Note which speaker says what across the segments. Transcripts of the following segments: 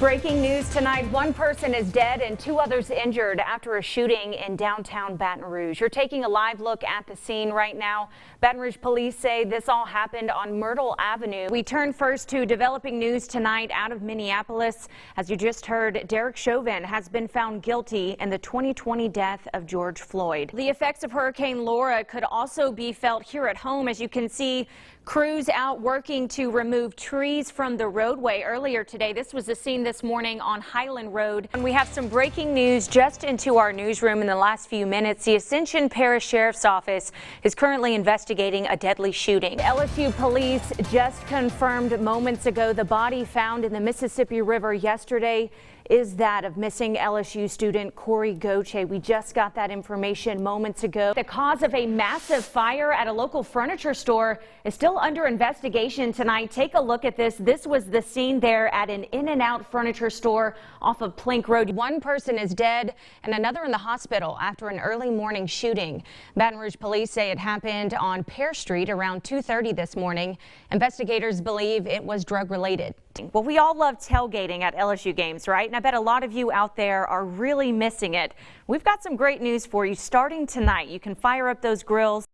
Speaker 1: Breaking news tonight. One person is dead and two others injured after a shooting in downtown Baton Rouge. You're taking a live look at the scene right now. Baton Rouge police say this all happened on Myrtle Avenue. We turn first to developing news tonight out of Minneapolis. As you just heard, Derek Chauvin has been found guilty in the 2020 death of George Floyd. The effects of Hurricane Laura could also be felt here at home. As you can see, crews out working to remove trees from the roadway earlier today. This was the scene this morning on Highland Road. And we have some breaking news just into our newsroom in the last few minutes. The Ascension Parish Sheriff's Office is currently investigating a deadly shooting. LSU police just confirmed moments ago the body found in the Mississippi River yesterday is that of missing LSU student Corey Goche. We just got that information moments ago. The cause of a massive fire at a local furniture store is still under investigation tonight. Take a look at this. This was the scene there at an In-N-Out furniture store off of Plank Road. One person is dead and another in the hospital after an early morning shooting. Baton Rouge police say it happened on Pear Street around 2:30 this morning. Investigators believe it was drug related. Well, we all love tailgating at LSU games, right? And I bet a lot of you out there are really missing it. We've got some great news for you starting tonight. You can fire up those grills.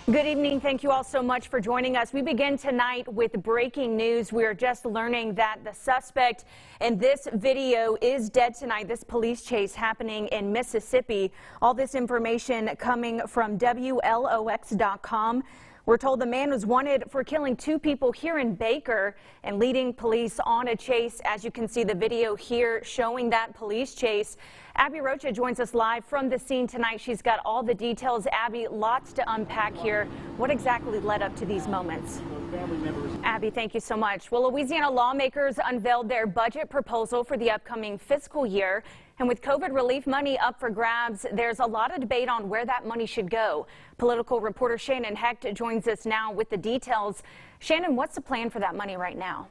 Speaker 1: Good evening. Thank you all so much for joining us. We begin tonight with breaking news. We are just learning that the suspect in this video is dead tonight. This police chase happening in Mississippi. All this information coming from WLOX.com. We're told the man was wanted for killing two people here in Baker and leading police on a chase. As you can see the video here showing that police chase. Abby Rocha joins us live from the scene tonight. She's got all the details. Abby, lots to unpack here. What exactly led up to these moments? Abby, thank you so much. Well, Louisiana lawmakers unveiled their budget proposal for the upcoming fiscal year. And with COVID relief money up for grabs, there's a lot of debate on where that money should go. Political reporter Shannon Hecht joins us now with the details. Shannon, what's the plan for that money right now?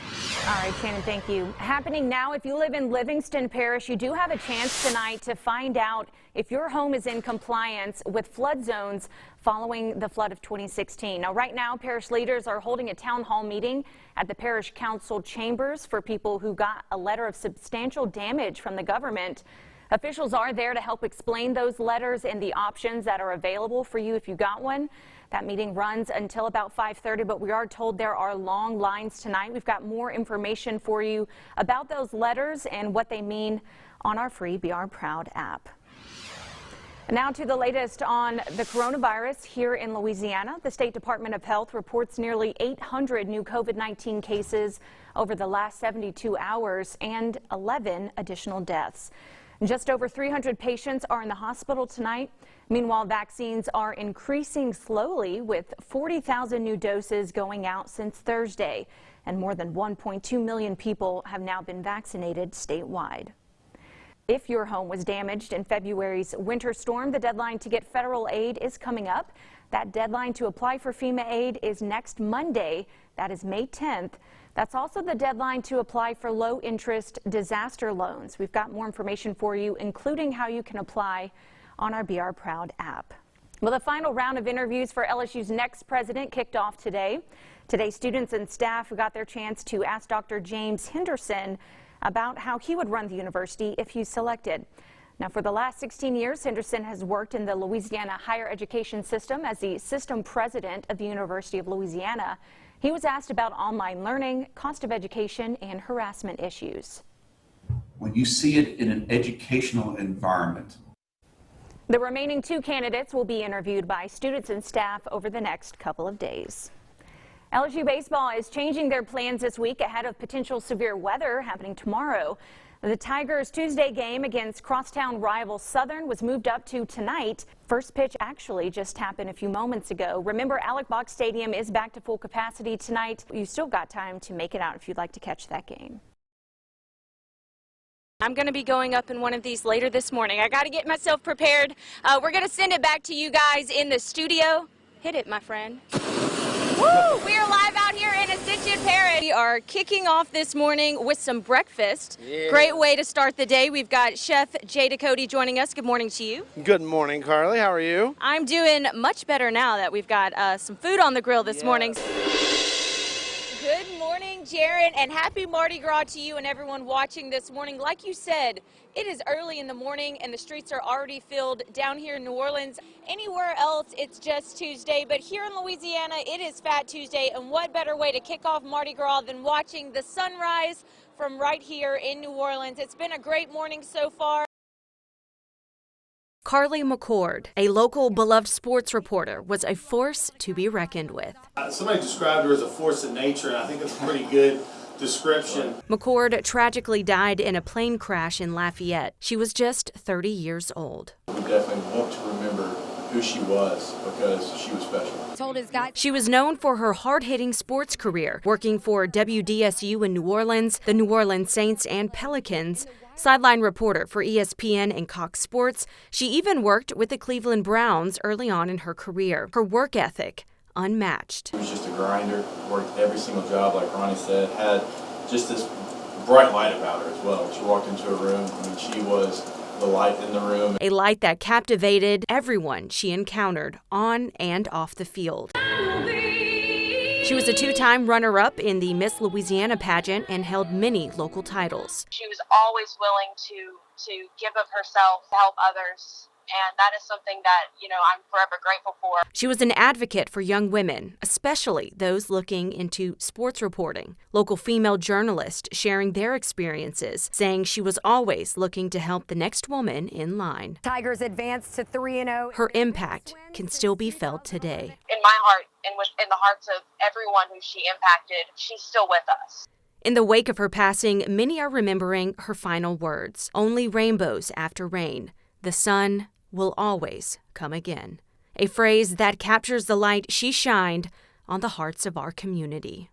Speaker 1: All right, Shannon, thank you. Happening now, if you live in Livingston Parish, you do have a chance tonight to find out if your home is in compliance with flood zones following the flood of 2016. Now, right now, parish leaders are holding a town hall meeting at the parish council chambers for people who got a letter of substantial damage from the government. Officials are there to help explain those letters and the options that are available for you if you got one. That meeting runs until about 5:30, but we are told there are long lines tonight. We've got more information for you about those letters and what they mean on our free Be Our Proud app. Now to the latest on the coronavirus here in Louisiana. The State Department of Health reports nearly 800 new COVID-19 cases over the last 72 hours and 11 additional deaths. Just over 300 patients are in the hospital tonight. Meanwhile, vaccines are increasing slowly with 40,000 new doses going out since Thursday, and more than 1.2 million people have now been vaccinated statewide. If your home was damaged in February's winter storm, the deadline to get federal aid is coming up. That deadline to apply for FEMA aid is next Monday. That is May 10th. That's also the deadline to apply for low-interest disaster loans. We've got more information for you, including how you can apply on our Be Our Proud app. Well, the final round of interviews for LSU's next president kicked off today. Today, students and staff got their chance to ask Dr. James Henderson about how he would run the university if he's selected. Now, for the last 16 years, Henderson has worked in the Louisiana higher education system as the system president of the University of Louisiana. He was asked about online learning, cost of education, and harassment issues.
Speaker 2: When you see it in an educational environment.
Speaker 1: The remaining two candidates will be interviewed by students and staff over the next couple of days. LSU baseball is changing their plans this week ahead of potential severe weather happening tomorrow. The Tigers' Tuesday game against crosstown rival Southern was moved up to tonight. First pitch actually just happened a few moments ago. Remember, Alec Box Stadium is back to full capacity tonight. You still got time to make it out if you'd like to catch that game. I'm going to be going up in one of these later this morning. I got to get myself prepared. We're going to send it back to you guys in the studio. Hit it, my friend. Woo! We are live out here in Ascension Parish. We are kicking off this morning with some breakfast. Yeah. Great way to start the day. We've got Chef Jay Ducote joining us. Good morning to you.
Speaker 3: Good morning, Carly. How are you?
Speaker 1: I'm doing much better now that we've got some food on the grill this morning. Good morning. Jaron, and happy Mardi Gras to you and everyone watching this morning. Like you said, it is early in the morning and the streets are already filled down here in New Orleans. Anywhere else, it's just Tuesday, but here in Louisiana, it is Fat Tuesday, and what better way to kick off Mardi Gras than watching the sunrise from right here in New Orleans. It's been a great morning so far. Carly McCord, a local beloved sports reporter, was a force to be reckoned with.
Speaker 4: Somebody described her as a force of nature, and I think that's a pretty good description.
Speaker 1: McCord tragically died in a plane crash in Lafayette. She was just 30 years old.
Speaker 5: We definitely want to remember who she was because she was special.
Speaker 1: She was known for her hard-hitting sports career, working for WDSU in New Orleans, the New Orleans Saints, and Pelicans. Sideline reporter for ESPN and Cox Sports, she even worked with the Cleveland Browns early on in her career. Her work ethic, unmatched.
Speaker 5: She was just a grinder, worked every single job, like Ronnie said, had just this bright light about her as well. When she walked into a room, she was the light in the room.
Speaker 1: A light that captivated everyone she encountered on and off the field. She was a two-time runner-up in the Miss Louisiana pageant and held many local titles.
Speaker 6: She was always willing to give of herself to help others, and that is something that, I'm forever grateful for.
Speaker 1: She was an advocate for young women, especially those looking into sports reporting. Local female journalists sharing their experiences, saying she was always looking to help the next woman in line.
Speaker 7: Tigers advanced to 3-0.
Speaker 1: Her impact can still be felt today.
Speaker 6: In my heart and in the hearts of everyone who she impacted, she's still with us.
Speaker 1: In the wake of her passing, many are remembering her final words. Only rainbows after rain. The sun will always come again. A phrase that captures the light she shined on the hearts of our community.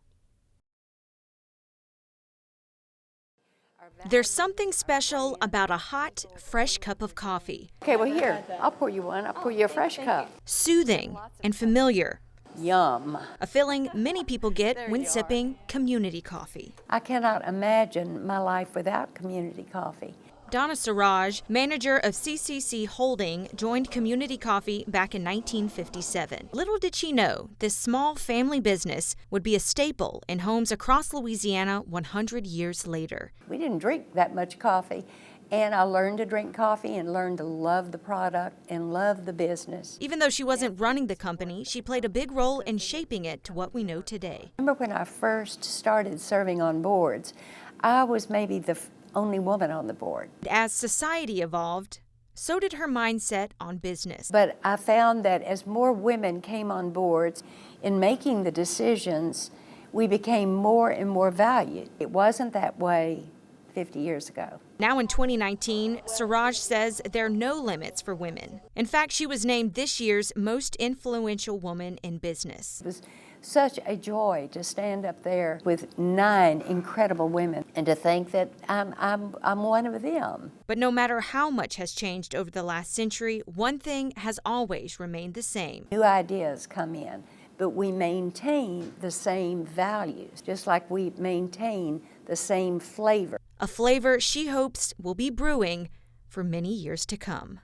Speaker 1: There's something special about a hot, fresh cup of coffee.
Speaker 8: Okay, well here, I'll pour you one. I'll pour you a fresh cup.
Speaker 1: Soothing and familiar.
Speaker 8: Yum.
Speaker 1: A feeling many people get when sipping community coffee.
Speaker 8: I cannot imagine my life without community coffee.
Speaker 1: Donna Siraj, manager of CCC Holding, joined Community Coffee back in 1957. Little did she know this small family business would be a staple in homes across Louisiana 100 years later.
Speaker 8: We didn't drink that much coffee, and I learned to drink coffee and learned to love the product and love the business.
Speaker 1: Even though she wasn't running the company, she played a big role in shaping it to what we know today.
Speaker 8: I remember when I first started serving on boards, I was maybe the only woman on the board.
Speaker 1: As society evolved, so did her mindset on business.
Speaker 8: But I found that as more women came on boards in making the decisions, we became more and more valued. It wasn't that way 50 years ago.
Speaker 1: Now in 2019, Siraj says there are no limits for women. In fact, she was named this year's most influential woman in business.
Speaker 8: It was such a joy to stand up there with 9 incredible women and to think that I'm one of them.
Speaker 1: But no matter how much has changed over the last century, one thing has always remained the same.
Speaker 8: New ideas come in, but we maintain the same values, just like we maintain the same flavor.
Speaker 1: A flavor she hopes will be brewing for many years to come.